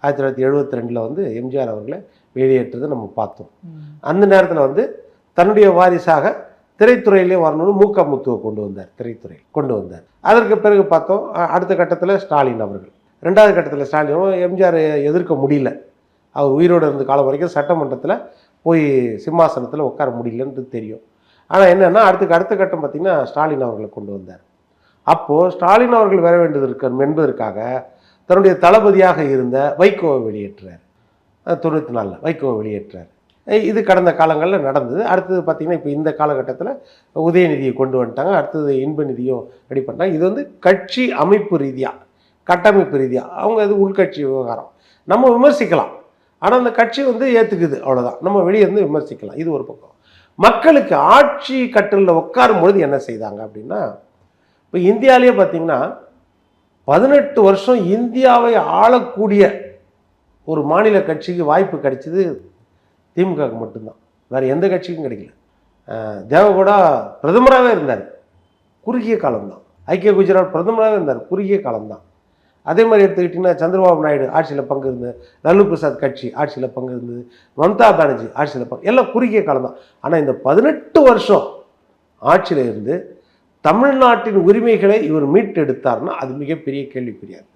1972 வந்து எம்ஜிஆர் அவர்களை வெளியேற்றதை நம்ம பார்த்தோம். அந்த நேரத்தில் வந்து தன்னுடைய வாரிசாக திரைத்துறையிலே வரணும்னு முத்துவை கொண்டு வந்தார். அதற்கு பிறகு பார்த்தோம், அடுத்த கட்டத்தில் ஸ்டாலின் அவர்கள். 2வது கட்டத்தில் ஸ்டாலினும் எம்ஜிஆர் எதிர்க்க முடியல. அவர் உயிரோடு இருந்த காலம் வரைக்கும் சட்டமன்றத்தில் போய் சிம்மாசனத்தில் உட்கார முடியலன்றது தெரியும். ஆனால் என்னென்னா அடுத்த கட்டம் பார்த்திங்கன்னா ஸ்டாலின் அவர்களை கொண்டு வந்தார். அப்போது ஸ்டாலின் அவர்கள் வர வேண்டியது என்பதற்காக தன்னுடைய தளபதியாக இருந்த வைகோவை வெளியேற்றார். 94 வைகோவை வெளியேற்றார். இது கடந்த காலங்களில் நடந்தது. அடுத்தது பார்த்திங்கன்னா இப்போ இந்த காலகட்டத்தில் உதயநிதியை கொண்டு வந்துட்டாங்க. அடுத்தது இன்ப நிதியும் ரெடி பண்ணாங்க. இது வந்து கட்சி அமைப்பு ரீதியாக, கட்டமைப்பு ரீதியாக அவங்க இது உள்கட்சி விவகாரம். நம்ம விமர்சிக்கலாம், ஆனால் அந்த கட்சி வந்து ஏற்றுக்குது, அவ்வளோதான். நம்ம வெளியே இருந்து விமர்சிக்கலாம். இது ஒரு பக்கம். மக்களுக்கு ஆட்சி கட்டிலில் உட்காரும் பொழுது என்ன செய்தாங்க அப்படின்னா, இப்போ இந்தியாவிலே பார்த்திங்கன்னா 18 வருஷம் இந்தியாவை ஆளக்கூடிய ஒரு மாநில கட்சிக்கு வாய்ப்பு கிடைச்சிது திமுகவுக்கு மட்டும்தான். வேறு எந்த கட்சிக்கும் கிடைக்கல. தேவகவுடா பிரதமராகவே இருந்தார், குறுகிய காலம்தான். ஐக்கிய குஜராத் பிரதமராகவே இருந்தார், குறுகிய காலம்தான். அதே மாதிரி எடுத்துக்கிட்டிங்கன்னா சந்திரபாபு நாயுடு ஆட்சியில் பங்கு இருந்தது, லல்லு பிரசாத் கட்சி ஆட்சியில் பங்கு இருந்தது, மம்தா பானர்ஜி ஆட்சியில் பங்கு, எல்லாம் குறுகிய காலம் தான். ஆனால் இந்த 18 வருஷம் ஆட்சியில் இருந்து தமிழ்நாட்டின் உரிமைகளை இவர் மீட்டெடுத்தார்னா அது மிகப்பெரிய கேள்விக்குறியாது.